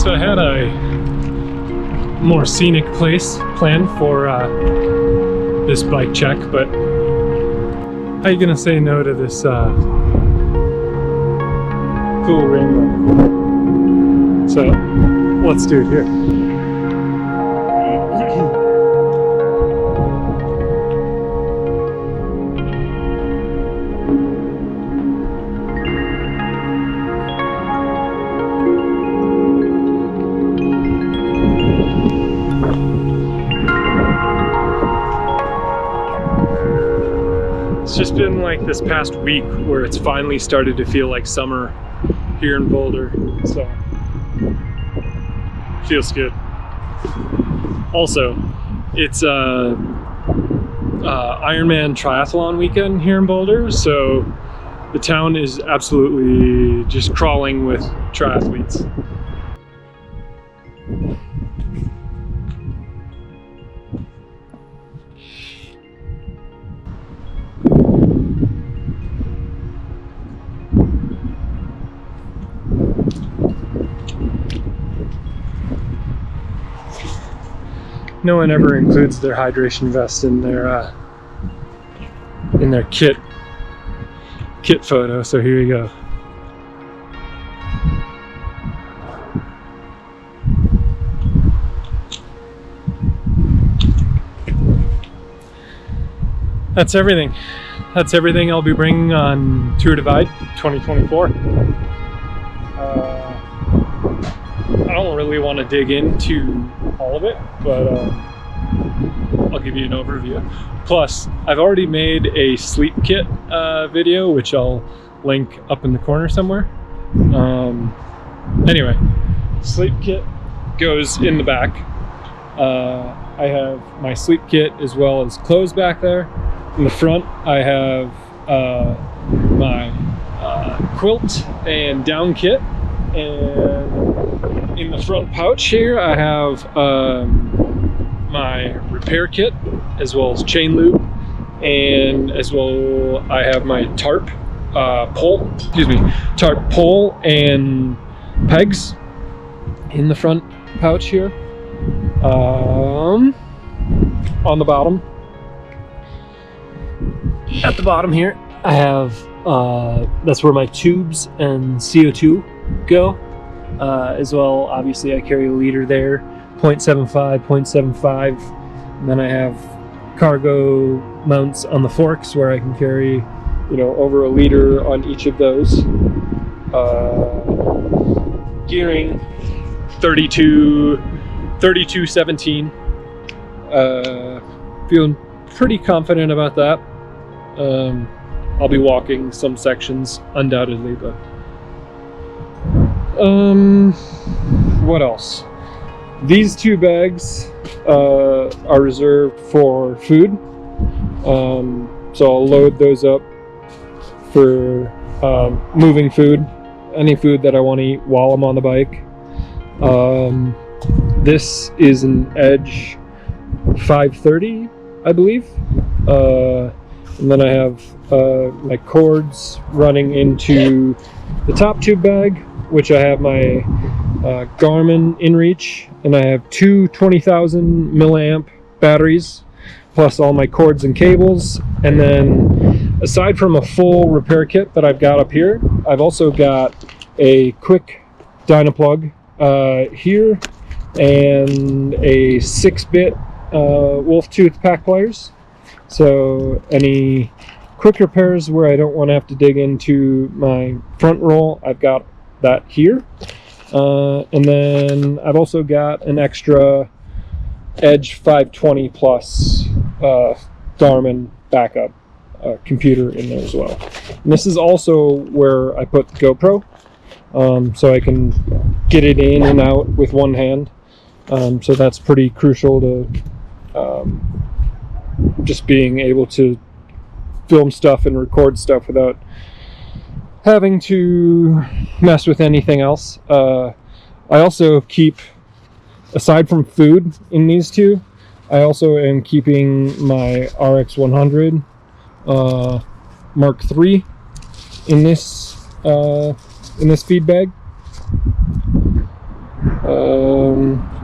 So I had a more scenic place planned for this bike check, but how are you gonna say no to this cool ring light? So let's do it here. It's just been like this past week where it's finally started to feel like summer here in Boulder, so feels good. Also, it's Ironman triathlon weekend here in Boulder, so the town is absolutely just crawling with triathletes. No one ever includes their hydration vest in their kit photo, so here you go. That's everything. That's everything I'll be bringing on Tour Divide 2024. I don't really want to dig into all of it, but I'll give you an overview. Plus, I've already made a sleep kit video, which I'll link up in the corner somewhere. Anyway, sleep kit goes in the back. I have my sleep kit as well as clothes back there. In the front, I have my quilt and down kit, and in the front pouch here, I have my repair kit, as well as chain lube, and as well I have my tarp pole and pegs in the front pouch here. On the bottom, at the bottom here, I have that's where my tubes and CO2 go. As well, obviously I carry a liter there, 0.75, and then I have cargo mounts on the forks where I can carry, over a liter on each of those. Gearing 3217. Feeling pretty confident about that. I'll be walking some sections undoubtedly, but what else? These two bags are reserved for food, so I'll load those up for moving food, any food that I want to eat while I'm on the bike. This is an Edge 530, I believe, and then I have my cords running into the top tube bag, which I have my Garmin InReach, and I have two 20,000 milliamp batteries, plus all my cords and cables. And then, aside from a full repair kit that I've got up here, I've also got a quick Dynaplug here, and a 6-bit wolf tooth pack pliers. So any quick repairs where I don't want to have to dig into my front roll, I've got that here. And then I've also got an extra Edge 520 plus Garmin backup computer in there as well. And this is also where I put the GoPro, so I can get it in and out with one hand. So that's pretty crucial to just being able to film stuff and record stuff without having to mess with anything else. I also keep, aside from food in these two, I also am keeping my RX100 Mark III in this feed bag.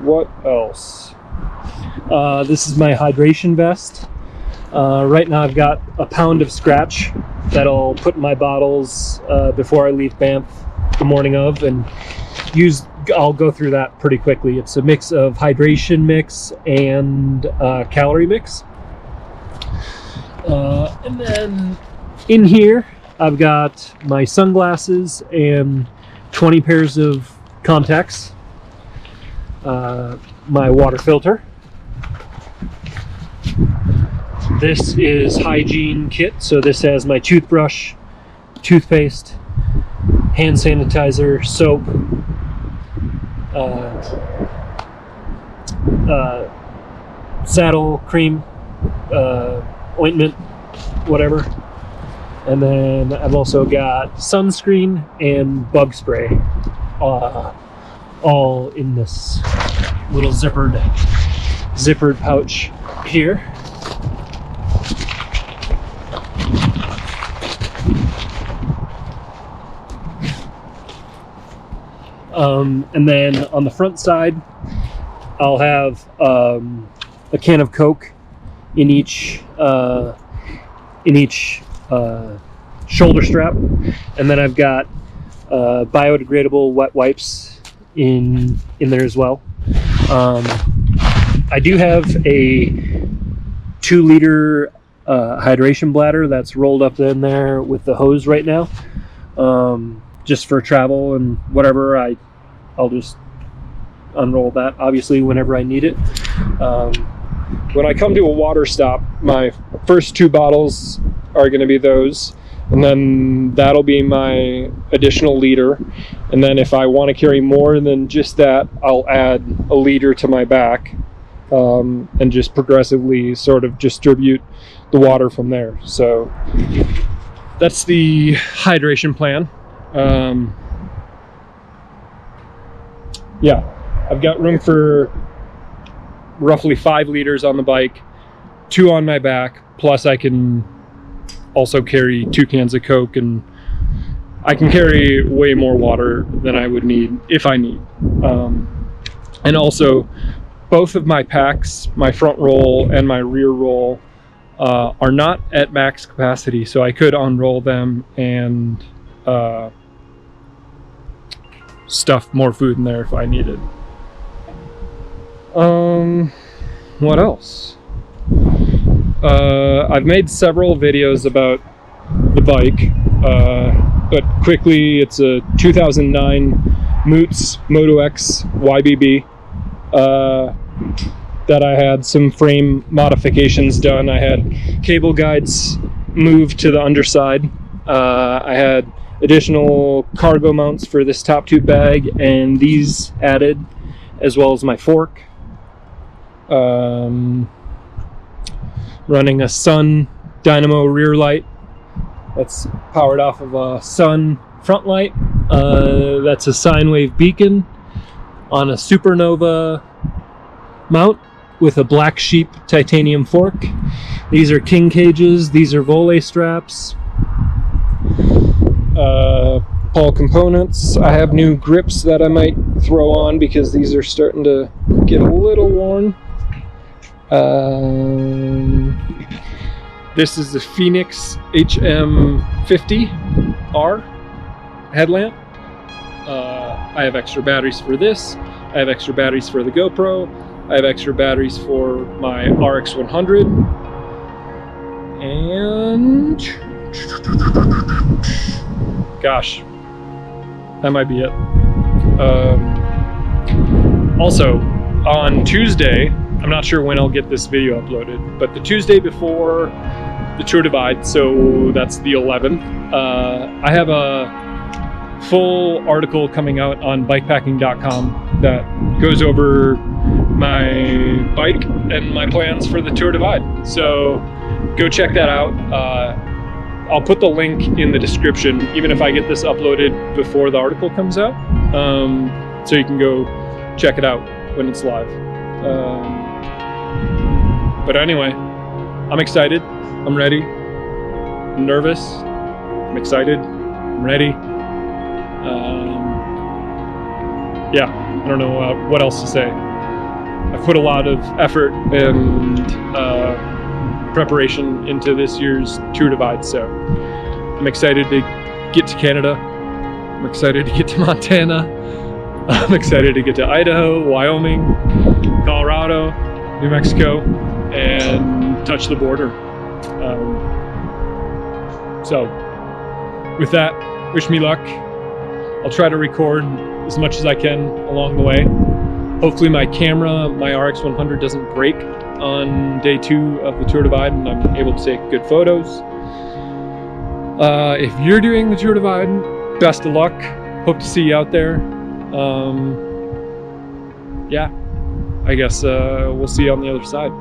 What else? This is my hydration vest. Right now I've got a pound of scratch that I'll put in my bottles before I leave Banff the morning of, and I'll go through that pretty quickly. It's a mix of hydration mix and calorie mix. And then in here I've got my sunglasses and 20 pairs of contacts, my water filter. This is hygiene kit, so this has my toothbrush, toothpaste, hand sanitizer, soap, saddle cream, ointment, whatever. And then I've also got sunscreen and bug spray, all in this little zippered pouch here. And then on the front side, I'll have a can of Coke in each shoulder strap, and then I've got biodegradable wet wipes in there as well. I do have a 2-liter hydration bladder that's rolled up in there with the hose right now, just for travel and whatever. I'll just unroll that obviously whenever I need it. When I come to a water stop, my first 2 bottles are going to be those, and then that'll be my additional liter. And then if I want to carry more than just that, I'll add a liter to my back, and just progressively sort of distribute the water from there. So that's the hydration plan. Yeah, I've got room for roughly 5 liters on the bike, 2 on my back, plus I can also carry 2 cans of Coke, and I can carry way more water than I would need if I need. And also, both of my packs, my front roll and my rear roll, are not at max capacity, so I could unroll them and stuff more food in there if I needed. What else? I've made several videos about the bike, but quickly, it's a 2009 Moots Moto X YBB that I had some frame modifications done. I had cable guides moved to the underside. I had additional cargo mounts for this top tube bag, and these added, as well as my fork. Running a Sun dynamo rear light that's powered off of a Sun front light. That's a sine wave beacon on a Supernova mount with a black sheep titanium fork. These are king cages. These are volley straps. Paul components. I have new grips that I might throw on because these are starting to get a little worn. This is the Phoenix HM50R headlamp. I have extra batteries for this. I have extra batteries for the GoPro. I have extra batteries for my RX100. And gosh, that might be it. Also, on Tuesday, I'm not sure when I'll get this video uploaded, but the Tuesday before the Tour Divide, so that's the 11th, I have a full article coming out on bikepacking.com that goes over my bike and my plans for the Tour Divide. So go check that out. I'll put the link in the description, even if I get this uploaded before the article comes out, so you can go check it out when it's live. But anyway, I'm excited. I'm ready. I'm nervous. I'm excited. I'm ready. yeah, I don't know what else to say. I've put a lot of effort and preparation into this year's Tour Divide, so I'm excited to get to Canada. I'm excited to get to Montana. I'm excited to get to Idaho, Wyoming, Colorado, New Mexico, and touch the border. So with that, wish me luck. I'll try to record as much as I can along the way. Hopefully my camera, my RX100, doesn't break on day 2 of the Tour Divide and I'm able to take good photos. If you're doing the Tour Divide, best of luck. Hope to see you out there. Yeah, I guess we'll see you on the other side.